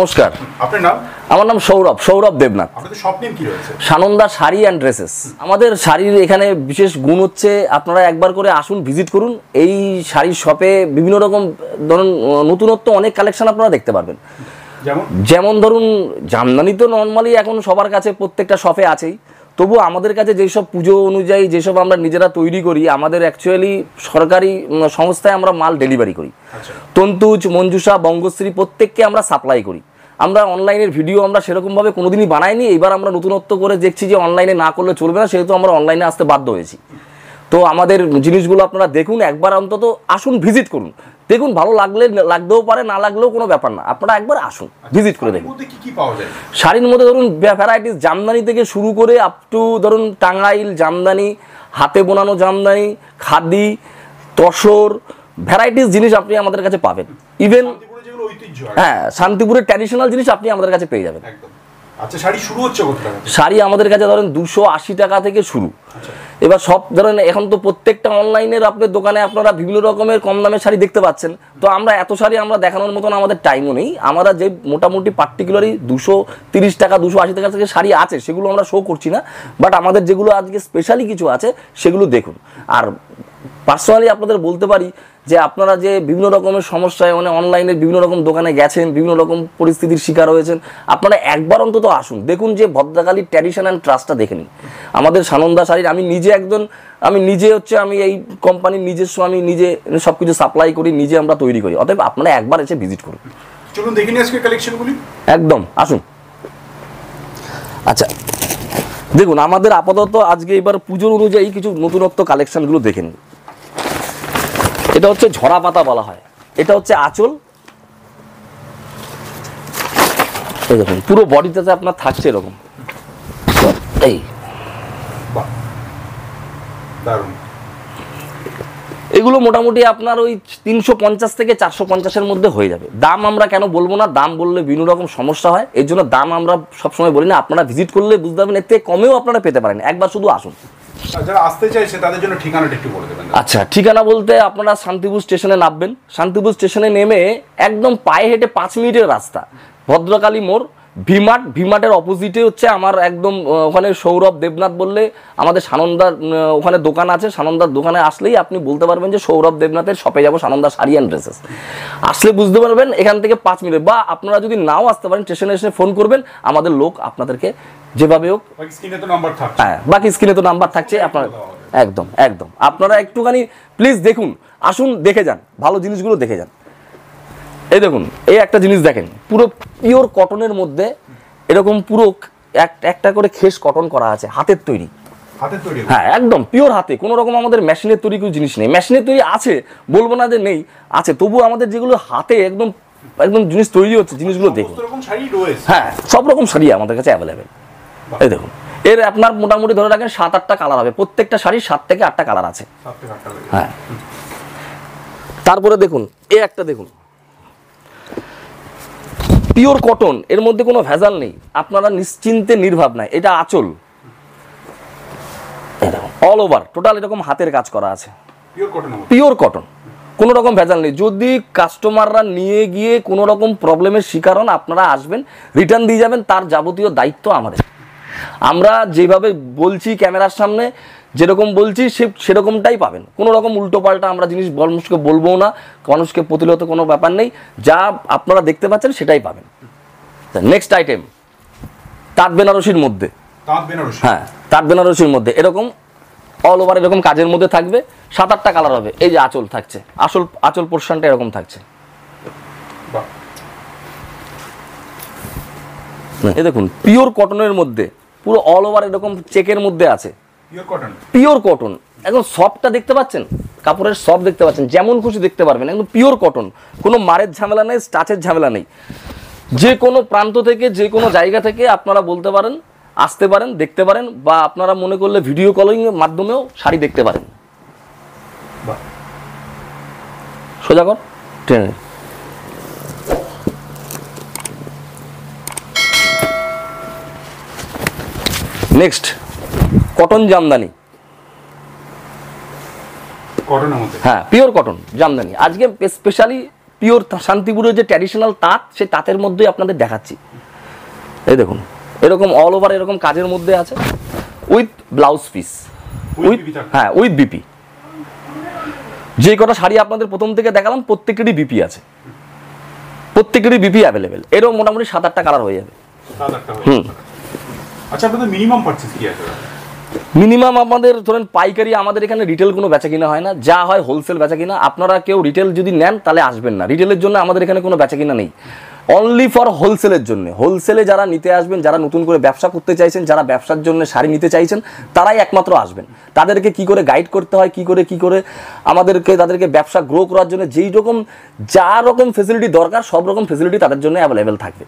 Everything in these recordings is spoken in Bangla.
নমস্কার, আপনার নাম? আমার নাম সৌরভ দেবনাথ। আপনাদের শপ নেম কি রয়েছে? Sananda sari and dresses. আমাদের শাড়ির এখানে বিশেষ গুণ হচ্ছে আপনারা একবার করে আসুন, ভিজিট করুন। এই শাড়ির শপে বিভিন্ন রকম ধরুন নতুনত্ব অনেক কালেকশন আপনারা দেখতে পারবেন। যেমন ধরুন জামদানি তো নর্মালি এখন সবার কাছে প্রত্যেকটা শপে আছেই, তবু আমাদের কাছে যেসব পুজো অনুযায়ী যেসব আমরা নিজেরা তৈরি করি, আমাদের অ্যাকচুয়ালি সরকারি সংস্থায় আমরা মাল ডেলিভারি করি। তন্তুজ, মঞ্জুষা, বঙ্গশ্রী প্রত্যেককে আমরা সাপ্লাই করি। আমরা অনলাইনের ভিডিও আমরা সেরকমভাবে কোনোদিনই বানাইনি। এবার আমরা নতুনত্ব করে দেখছি যে অনলাইনে না করলে চলবে না, সেহেতু আমরা অনলাইনে আসতে বাধ্য হয়েছি। তো আমাদের জিনিসগুলো আপনারা দেখুন, একবার অন্তত আসুন, ভিজিট করুন, দেখুন। ভালো লাগলেও পারে, না লাগলেও কোনো ব্যাপার না, আপনারা একবার আসুন, ভিজিট করে দেখুন। শাড়ির মধ্যে ধরুন ভ্যারাইটিস জামদানি থেকে শুরু করে আপ টু ধরুন টাঙ্গাইল জামদানি, হাতে বোনানো জামদানি, খাদি, তসর, ভ্যারাইটিস জিনিস আপনি আমাদের কাছে পাবেন। ইভেন হ্যাঁ, শান্তিপুরের ট্র্যাডিশনাল জিনিস আপনি আমাদের কাছে পেয়ে যাবেন। আচ্ছা, শাড়ি শুরু হচ্ছে কত টাকা? শাড়ি আমাদের কাছে ধরেন 280 টাকা থেকে শুরু। এবার সব ধরেন এখন তো প্রত্যেকটা অনলাইনের আপনার দোকানে আপনারা বিভিন্ন রকমের কম দামের শাড়ি দেখতে পাচ্ছেন। তো আমরা এত শাড়ি আমরা দেখানোর মতন আমাদের টাইমও নেই। আমরা যে মোটামুটি পার্টিকুলারই 230 টাকা 280 টাকা থেকে শাড়ি আছে, সেগুলো আমরা শো করছি না, বাট আমাদের যেগুলো আজকে স্পেশালি কিছু আছে সেগুলো দেখুন। আর পার্সোনালি আপনাদের বলতে পারি যে আপনারা যে বিভিন্ন রকমের সমস্যায় মানে অনলাইনের বিভিন্ন রকম দোকানে গেছেন, বিভিন্ন রকম পরিস্থিতির শিকার হয়েছেন, আপনারা একবার অন্তত আসুন, দেখুন যে ভদ্রকালীর ট্র্যাডিশন অ্যান্ড ট্রাস্টটা দেখে নিন। আমাদের সানন্দা শাড়ির আমি নিজে আমি এই কোম্পানির নিজস্ব, আমি নিজে সব কিছু সাপ্লাই করি, নিজে আমরা তৈরি করি। অতএব আপনারা একবার এসে ভিজিট করুন। চলুন দেখে নিই আজকে কালেকশনগুলি। একদম আসুন। আচ্ছা দেখুন, আমাদের আপাতত আজকে এবার পুজোর অনুযায়ী কিছু নতুনত্ব কালেকশনগুলো দেখে নিন। এটা হচ্ছে ঝরা পাতা বলা হয়, এটা হচ্ছে আঁচল। এই দেখুন পুরো বডিতে আপনার থাকছে এরকম। এই এগুলো মোটামুটি আপনার ওই 350 থেকে 450-এর মধ্যে হয়ে যাবে। দাম আমরা কেন বলবো না, দাম বললে বিভিন্ন রকম সমস্যা হয়, এই জন্য দাম আমরা সবসময় বলি না। আপনারা ভিজিট করলে বুঝতে পারবেন, এর থেকে কমেও আপনারা পেতে পারেন। একবার শুধু আসুন। যারা আসতে চাইছে তাদের জন্য ঠিকানাটা একটু বলে দেবেন। আচ্ছা, ঠিকানা বলতে আপনারা শান্তিপুর স্টেশনে নামবেন। শান্তিপুর স্টেশনে নেমে একদম পায়ে হেঁটে 5 মিনিটের রাস্তা, ভদ্রকালী মোড়, ভিমার্টের অপোজিটে হচ্ছে আমার একদম ওখানে সৌরভ দেবনাথ বললে আমাদের সানন্দার ওখানে দোকান আছে। সানন্দার দোকানে আসলেই আপনি বলতে পারবেন যে সৌরভ দেবনাথের শপে যাবো, সানন্দা শাড়ি অ্যান্ড ড্রেসেস। আসলে বুঝতে পারবেন এখান থেকে 5 মিনিট। বা আপনারা যদি নাও আসতে পারেন, স্টেশনে এসে ফোন করবেন, আমাদের লোক আপনাদেরকে যেভাবে হোক, হ্যাঁ বাকি স্ক্রিনে তো নাম্বার থাকছে আপনার। একদম আপনারা একটুখানি প্লিজ দেখুন, আসুন, দেখে যান, ভালো জিনিসগুলো দেখে যান। এই দেখুন, এই একটা জিনিস দেখেন, পুরো পিওর কটনের মধ্যে এরকম পুরো একটা করে খেস কটন করা আছে, হাতের তৈরি। হ্যাঁ একদম পিওর হাতে, কোনো রকম আমাদের মেশিনের তৈরি কোনো জিনিস নেই। মেশিনের তৈরি আছে, বলবো না যে নেই, আছে, তবু আমাদের যেগুলো হাতে একদম জিনিস তৈরি হচ্ছে, জিনিসগুলো দেখুন। হ্যাঁ, সব রকম শাড়ি আমাদের কাছে অ্যাভেলেবেল। এই দেখুন, এর আপনার মোটামুটি ধরে রাখেন 7-8টা কালার হবে, প্রত্যেকটা শাড়ির 7 থেকে 8টা কালার আছে। হ্যাঁ, তারপরে দেখুন এই একটা দেখুন, পিওর কটন, এর মধ্যে কোনো ভেজাল নেই, আপনারা নিশ্চিন্তে নির্ভাবনায়। এটা আঁচল, অল ওভার টোটাল এরকম হাতের কাজ করা আছে, পিওর কটন, কোনো রকম ভেজাল নেই। যদি কাস্টমাররা নিয়ে গিয়ে কোনো রকম প্রবলেমের শিকার হন, আপনারা আসবেন, রিটার্ন দিয়ে যাবেন, তার যাবতীয় দায়িত্ব আমাদের। আমরা যেভাবে বলছি ক্যামেরার সামনে, যেরকম বলছি সেরকমটাই পাবেন। কোনো রকম উল্টো পাল্টা আমরা জিনিস মানুষকে বলবো না, মানুষকে প্রতিহত কোনো ব্যাপার নেই, যা আপনারা দেখতে পাচ্ছেন সেটাই পাবেন। নেক্সট আইটেম, তাঁত বেনারসির মধ্যে। হ্যাঁ, তাঁত বেনারসির মধ্যে এরকম অল ওভার এরকম কাজের মধ্যে থাকবে, 7-8টা কালার হবে। এই যে আঁচল থাকছে, আঁচল পোর্শনটা এরকম থাকছে। এই দেখুন পিওর কটনের মধ্যে পুরো অল ওভার এরকম চেকের মধ্যে আছে, পিওর কটন। এখন সফটটা দেখতে পাচ্ছেন, কাপড়ের সফট দেখতে পাচ্ছেন, যেমন খুশি দেখতে পারবেন, একদম পিওর কটন, কোনো মারের ঝামেলা নেই, স্টাচের ঝামেলা নেই। যে কোনো প্রান্ত থেকে, যে কোনো জায়গা থেকে আপনারা বলতে পারেন, আসতে পারেন, দেখতে পারেন, বা আপনারা মনে করলে ভিডিও কলিং এর মাধ্যমেও শাড়ি দেখতে পারেন। সোজা কর ট্রেনে। নেক্সট কটন জামদানি, হ্যাঁ পিওর কটন জামদানি। আজকে স্পেশালি পিওর শান্তিপুরের যে ট্র্যাডিশনাল তাঁত, সেই তাঁতের মধ্যেই আপনাদের দেখাচ্ছি। এই দেখুন এরকম অল ওভার এরকম কাজের মধ্যে আছে, উইথ ব্লাউজ পিস, হ্যাঁ উইথ বিপি। যে কটা শাড়ি আপনাদের প্রথম থেকে দেখালাম প্রত্যেকেরই বিপি আছে, প্রত্যেকেরই বিপি অ্যাভেলেবেল। এরও মোটামুটি 7-8টা কালার হয়ে যাবে। আচ্ছা, আপনাদের মিনিমাম পারচেজ কি আছে? মিনিমাম আমাদের ধরেন পাইকারি, আমাদের এখানে রিটেল কোনো বেচা কিনা হয় না, যা হয় হোলসেল বেচা কিনা। আপনারা কেউ রিটেল যদি নেন তাহলে আসবেন না, রিটেলের জন্য আমাদের এখানে কোনো বেচা কিনা নেই, অনলি ফর হোলসেলের জন্য। হোলসেলে যারা নিতে আসবেন, যারা নতুন করে ব্যবসা করতে চাইছেন, যারা ব্যবসার জন্য শাড়ি নিতে চাইছেন, তারাই একমাত্র আসবেন। তাদেরকে কি করে গাইড করতে হয়, কি করে তাদেরকে ব্যবসা গ্রো করার জন্য যেই রকম যা রকম ফেসিলিটি দরকার, সব রকম ফেসিলিটি তাদের জন্য অ্যাভেলেবেল থাকবে।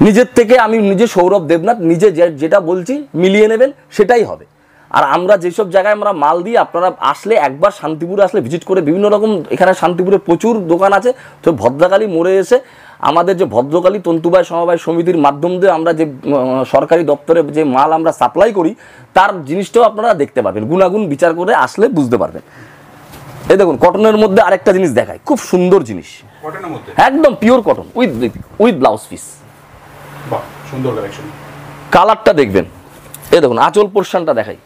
নিজের থেকে আমি নিজে সৌরভ দেবনাথ নিজে যেটা বলছি মিলিয়ে নেবেন, সেটাই হবে। আর আমরা যেসব জায়গায় আমরা মাল দিই, আপনারা আসলে একবার শান্তিপুরে আসলে ভিজিট করে, বিভিন্ন রকম এখানে শান্তিপুরে প্রচুর দোকান আছে, তো ভদ্রকালী মোড়ে এসে আমাদের যে ভদ্রকালী তন্তুবায় সমবায় সমিতির মাধ্যম দিয়ে আমরা যে সরকারি দপ্তরে যে মাল আমরা সাপ্লাই করি, তার জিনিসটাও আপনারা দেখতে পাবেন, গুণাগুণ বিচার করে আসলে বুঝতে পারবেন। এই দেখুন কটনের মধ্যে আরেকটা জিনিস দেখায়, খুব সুন্দর জিনিস, একদম pure cotton with blouse piece, সুন্দর কালেকশন। কালারটা দেখবেন, এই দেখুন আঁচল পোর্শনটা দেখাই,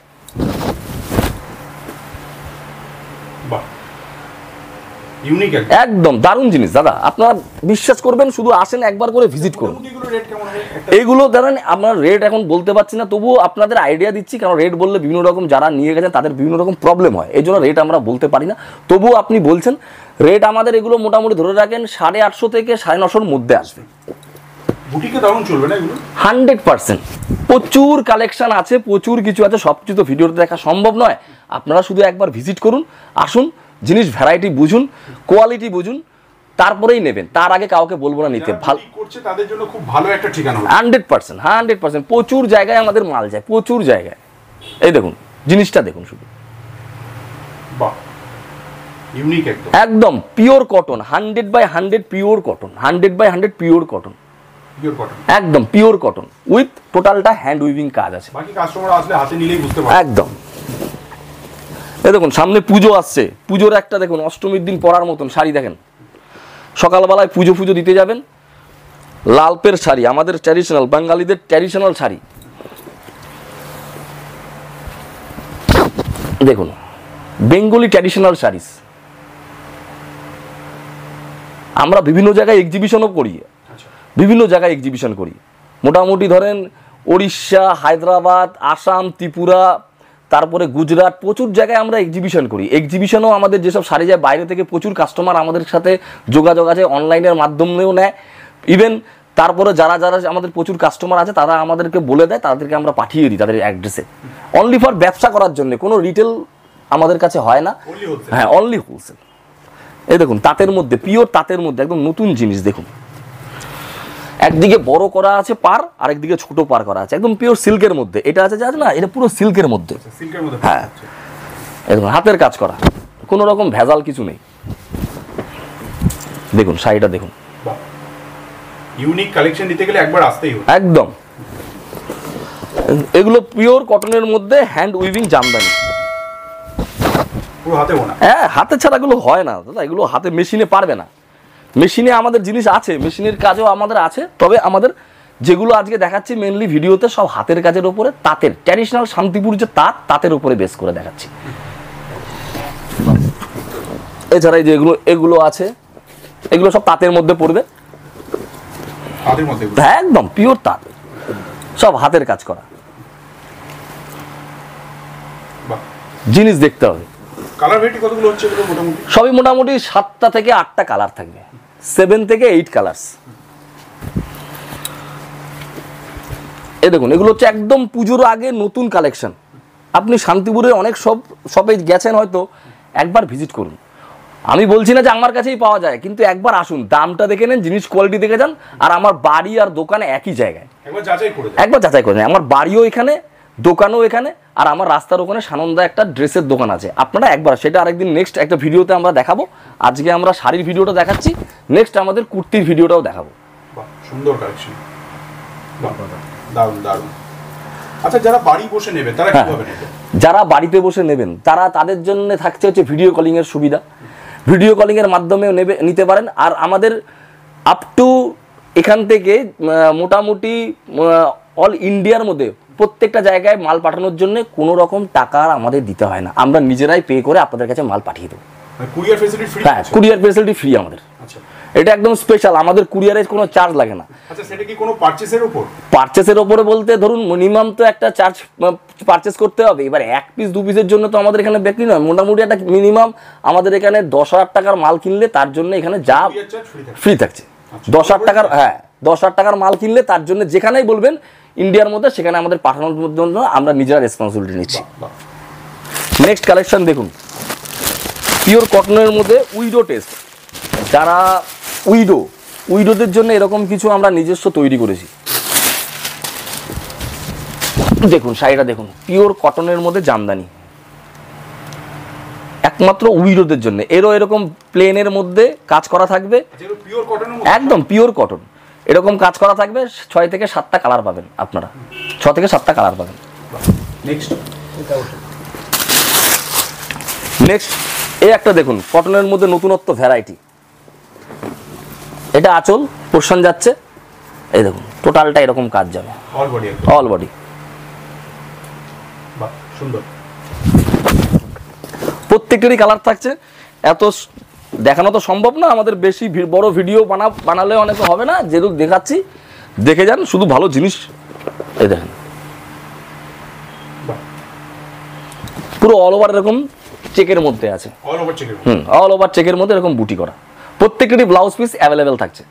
একদম দারুণ জিনিস দাদা। আপনারা বিশ্বাস করবেন, শুধু আসেন একবার করে ভিজিট করুন। এইগুলো ধরেন আপনার রেট এখন বলতে পারছি না, তবুও আপনাদের আইডিয়া দিচ্ছি, কারণ রেট বললে বিভিন্ন রকম যারা নিয়ে গেছেন তাদের বিভিন্ন রকম প্রবলেম হয়, এই জন্য রেট আমরা বলতে পারি না। তবুও আপনি বলছেন রেট, আমাদের এগুলো মোটামুটি ধরে রাখেন 850 থেকে 950-র মধ্যে আসবে। 100% প্রচুর কালেকশন আছে, প্রচুর কিছু আছে, সব কিছু তো ভিডিওতে দেখা সম্ভব নয়। আপনারা শুধু একবার ভিজিট করুন, আসুন, জিনিস ভ্যারাইটি বুঝুন, কোয়ালিটি বুঝুন, তারপরেই নেবেন। তার আগে কাউকে বলবো না নিতে। ভালো করছে তাদের জন্য খুব ভালো একটা ঠিকানা, 100%। প্রচুর জায়গায় আমাদের মাল যায়, প্রচুর জায়গায়। এই দেখুন জিনিসটা দেখুন শুধু, ইউনিক একদম pure cotton, 100/100 pure cotton, 100/100 pure cotton, একদম পিওর কটন উইথ টোটালটা হ্যান্ড উইভিং কাজ আছে। বাকি কাস্টমার আসলে হাতে নিলেই বুঝতে পারবে। একদম। এই দেখুন সামনে পুজো আসছে, পুজোর একটা দেখুন অষ্টমীর দিন পরার মতন শাড়ি দেখেন, সকালবেলায় পুজো দিতে যাবেন, লালপের শাড়ি, আমাদের ট্র্যাডিশনাল বাঙালিদের ট্র্যাডিশনাল শাড়ি দেখুন, বেঙ্গলি ট্র্যাডিশনাল শাড়িস। আমরা বিভিন্ন জায়গায় এক্সিবিশনও করি, বিভিন্ন জায়গায় এক্সিবিশন করি, মোটামুটি ধরেন উড়িষ্যা, হায়দ্রাবাদ, আসাম, ত্রিপুরা, তারপরে গুজরাট, প্রচুর জায়গায় আমরা এক্সিবিশন করি। এক্সিবিশনও আমাদের যেসব শাড়ি যায় বাইরে থেকে প্রচুর কাস্টমার আমাদের সাথে যোগাযোগ আছে, অনলাইনের মাধ্যমেও নেয় ইভেন। তারপরে যারা আমাদের প্রচুর কাস্টমার আছে তারা আমাদেরকে বলে দেয়, তাদেরকে আমরা পাঠিয়ে দিই তাদের অ্যাড্রেসে, অনলি ফর ব্যবসা করার জন্য। কোনো রিটেল আমাদের কাছে হয় না, হ্যাঁ অনলি হোলসেল। এই দেখুন তাঁতের মধ্যে, পিওর তাঁতের মধ্যে একদম নতুন জিনিস দেখুন, একদিকে বড় করা আছে পার, আর একদিকে ছোট পার করা আছে, একদম পিওর সিল্কের মধ্যে। এটা আছে যা না, এটা পুরো সিল্কের মধ্যে, হ্যাঁ দেখুন হাতের কাজ করা, কোনো রকম ভেজাল কিছু নেই। দেখুন শাড়িটা দেখুন, ইউনিক কালেকশন নিতে গেলে একবার আসতেই হবে একদম। এগুলো পিওর কটনের মধ্যে হ্যান্ড উইভিং জামদানি, পুরো হাতে বোনা। হ্যাঁ হাতে ছাড়া এগুলো হয় না দাদা, এগুলো হাতে মেশিনে পারবে না। মেশিনে আমাদের জিনিস আছে, মেশিনের কাজও আমাদের আছে, তবে আমাদের যেগুলো আজকে দেখাচ্ছি মেনলি ভিডিওতে সব হাতের কাজের উপরে, তাঁতের ট্র্যাডিশনাল শান্তিপুর যে তাঁতের উপরে বেস করে দেখাচ্ছি। এছাড়া যে এগুলো আছে, এগুলো সব তাঁতের মধ্যে পড়বে, একদম পিওর তাঁত, সব হাতের কাজ করা জিনিস। দেখতে হবে সবই মোটামুটি 7টা থেকে 8টা কালার থাকবে, 7 থেকে 8 কালার্স। এই দেখুন এগুলো হচ্ছে একদম পুজোর আগে নতুন কালেকশন। আপনি শান্তিপুরে অনেক শপে গেছেন, হয়তো একবার ভিজিট করুন। আমি বলছি না যে আমার কাছেই পাওয়া যায়, কিন্তু একবার আসুন, দামটা দেখে নেন, জিনিস কোয়ালিটি দেখে যান। আর আমার বাড়ি আর দোকানে একই জায়গায়, একবার যাচাই করে নেন। আমার বাড়িও এখানে, দোকানও এখানে, আর আমার রাস্তার ওখানে সানন্দা একটা ড্রেসের দোকান আছে। আপনারা একবার, সেটা আরেকদিন নেক্সট একটা ভিডিওতে আমরা দেখাবো। আজকে আমরা শাড়ির ভিডিওটা দেখাচ্ছি, নেক্সট আমাদের কুর্তির ভিডিওটাও দেখাবো। সুন্দর কালেকশন, দারুণ দারুণ। আচ্ছা যারা বাড়ি বসে নেবে তারা কিভাবে নেবে? যারা বাড়িতে বসে নেবেন তারা, তাদের জন্য থাকছে হচ্ছে ভিডিও কলিং এর সুবিধা। ভিডিও কলিংয়ের মাধ্যমেও নিতে পারেন। আর আমাদের আপ টু এখান থেকে মোটামুটি অল ইন্ডিয়ার মধ্যে প্রত্যেকটা জায়গায় মাল পাঠানোর জন্য কোনো রকম টাকা আমাদের দিতে হয় না, আমরা নিজেরাই পে করে আপনাদের কাছে মাল পাঠিয়ে দেবো। Courier facility free? হ্যাঁ, কুরিয়ার ফ্যাসিলিটি ফ্রি আমাদের। আচ্ছা, এটা একদম স্পেশাল, আমাদের কুরিয়ারের কোনো চার্জ লাগে না। আচ্ছা, সেটা কি কোনো পারচেজের উপর? পারচেজের উপরে বলতে ধরুন মিনিমাম তো একটা চার্জ পারচেজ করতে হবে। এবার 1 পিস 2 পিসের জন্য তো আমাদের এখানে বিক্রি নয়, মোটামুটি একটা মিনিমাম আমাদের এখানে 10,000 টাকার মাল কিনলে তার জন্য এখানে যা ফ্রি থাকছে। 10,000 টাকার, হ্যাঁ 10,000 টাকার মাল কিনলে তার জন্য যেখানেই বলবেন ইন্ডিয়ার মধ্যে সেখানে আমাদের পাঠানোর জন্য আমরা নিজেরা রেসপন্সিবিলিটি নিচ্ছি। নেক্সট কালেকশন দেখুন, পিওর কটনের মধ্যে উইডো টেস্ট। যারা উইডোদের জন্য এরকম কিছু আমরা নিজস্ব তৈরি করেছি। দেখুন শাড়িটা দেখুন, পিওর কটনের মধ্যে জামদানি, একমাত্র উইডোদের জন্য। এরও এরকম প্লেনের মধ্যে কাজ করা থাকবে, একদম পিওর কটন, এরকম কাজ করা থাকবে। 6 থেকে 7টা কালার পাবেন আপনারা, 6 থেকে 7টা কালার পাবেন। নেক্সট এই একটা দেখুন, কটনের মধ্যে নতুনত্ব ভ্যারাইটি। এটা আঁচল পোর্শন যাচ্ছে, এই দেখুন টোটালটা এরকম কাজ যাবে, অল বডি। সুন্দর, প্রত্যেকটারই কালার থাকছে। এত দেখানো তো সম্ভব না, আমাদের বেশি বড় ভিডিও বানালে অনেক হবে না, যেরকম দেখাচ্ছি দেখে যান, শুধু ভালো জিনিস। এই দেখেন পুরো অল ওভার এরকম চেকের মধ্যে আছে, অল ওভার চেকের মধ্যে এরকম বুটি করা। প্রত্যেকটারই ব্লাউজ পিস অ্যাভেলেবেল থাকছে,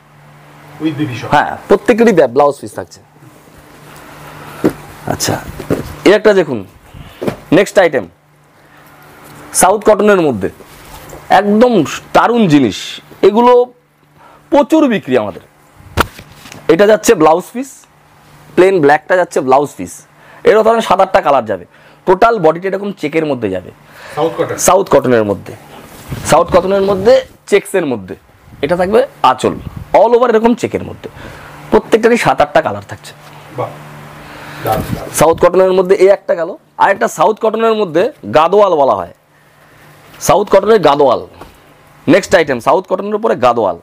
হ্যাঁ প্রত্যেকটারই ব্লাউজ পিস থাকছে। আচ্ছা, এই একটা দেখুন নেক্সট আইটেম, সাউথ কটনের মধ্যে একদম দারুণ জিনিস, এগুলো প্রচুর বিক্রি আমাদের। এটা যাচ্ছে ব্লাউজ পিস, প্লেন ব্ল্যাকটা যাচ্ছে ব্লাউজ পিস, এরও ধরেন 7-8টা কালার যাবে। টোটাল বডিটা এরকম চেকের মধ্যে যাবে, সাউথ কটনের মধ্যে, সাউথ কটনের মধ্যে চেকসের মধ্যে। এটা থাকবে আঁচল, অল ওভার এরকম চেকের মধ্যে, প্রত্যেকটারই 7-8টা কালার থাকছে। সাউথ কটনের মধ্যে এই একটা গেল। আর একটা সাউথ কটনের মধ্যে গাদোয়াল বলা হয়, সাউথ কটনের গাদোয়াল। নেক্সট আইটেম সাউথ কটনের উপরে গাদোয়াল।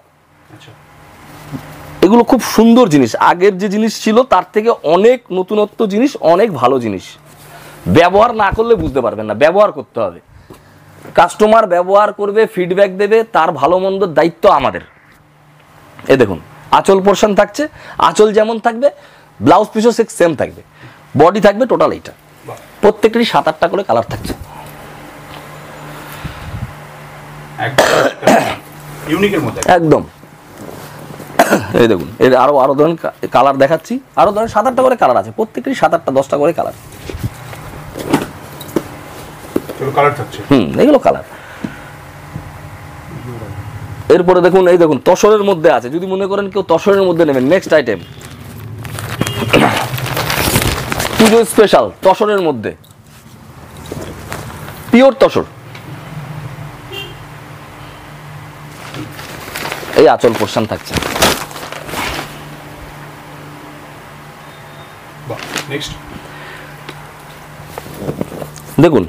এগুলো খুব সুন্দর জিনিস, আগের যে জিনিস ছিল তার থেকে অনেক নতুনত্ব জিনিস, অনেক ভালো জিনিস। ব্যবহার না করলে বুঝতে পারবেন না, ব্যবহার করতে হবে। কাস্টমার ব্যবহার করবে, ফিডব্যাক দেবে, তার ভালো মন্দর দায়িত্ব আমাদের। এই দেখুন আঁচল পোর্শন থাকছে, আঁচল যেমন থাকবে ব্লাউজ পিসও সেম থাকবে, বডি থাকবে টোটাল এইটা। প্রত্যেকটারই 7-8টা করে কালার থাকছে, একদম। এই দেখুন এর আরো ধরেন কালার দেখাচ্ছি, আরো ধরেন 7-8টা করে কালার আছে, প্রত্যেকটারই 7-8টা 10টা করে কালার। এগুলো কালার। এরপরে দেখুন, এই দেখুন তসরের মধ্যে আছে, যদি মনে করেন কেউ তসরের মধ্যে নেবেন। নেক্সট আইটেম পুজো স্পেশাল তসরের মধ্যে, পিওর তসর। এই আঁচল পোর্শন থাকছে। দেখুন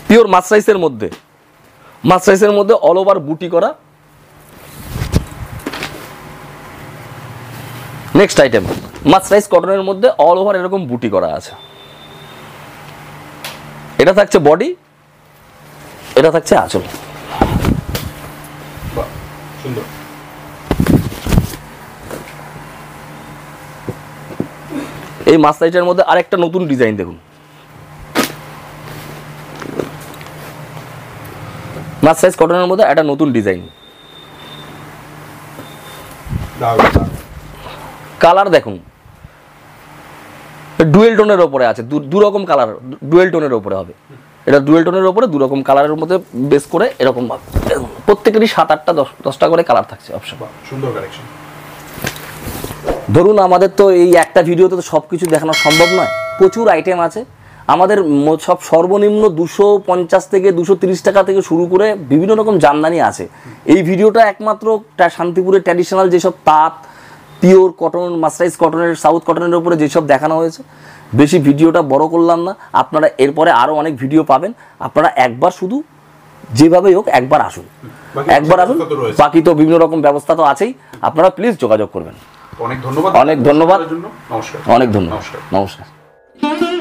পিওর মাসরাইসের মধ্যে, মাসরাইসের মধ্যে অল ওভার বুটি করা। নেক্সট আইটেম মাসরাইস কটনের মধ্যে অল ওভার এরকম বুটি করা আছে। এটা থাকছে বডি, এটা থাকছে আঁচল। সুন্দর, এই মাসরাইসের মধ্যে আরেকটা নতুন ডিজাইন দেখুন, মাসরাইস কটনের মধ্যে একটা নতুন ডিজাইন। কালার দেখুন ডুয়েল টোনের ওপরে আছে, দু রকম কালার ডুয়েল টোনের ওপরে হবে। এটা ডুয়েল টোনের ওপরে 2 রকম কালারের মধ্যে বেস করে এরকম প্রত্যেকেরই 7-8টা 10টা করে কালার থাকছে অপশন। সুন্দর কালেকশন। ধরুন আমাদের তো এই একটা ভিডিওতে তো সব কিছু দেখানো সম্ভব নয়, প্রচুর আইটেম আছে আমাদের। সব সর্বনিম্ন 250 থেকে 230 টাকা থেকে শুরু করে বিভিন্ন রকম জামদানি আছে। এই ভিডিওটা একমাত্র শান্তিপুরের ট্র্যাডিশনাল যেসব তাঁত, পিওর কটন, মাসরাইজ কটনের, সাউথ কটনের উপরে যেসব দেখানো হয়েছে। বেশি ভিডিওটা বড় করলাম না, আপনারা এরপরে আরও অনেক ভিডিও পাবেন। আপনারা একবার শুধু যেভাবেই হোক একবার আসুন, একবার আসুন। ব্যবস্থা তো রয়েছে। বাকি তো বিভিন্ন রকম ব্যবস্থা তো আছেই, আপনারা প্লিজ যোগাযোগ করবেন। অনেক ধন্যবাদ। অনেক ধন্যবাদ। নমস্কার। অনেক ধন্যবাদ। নমস্কার। নমস্কার।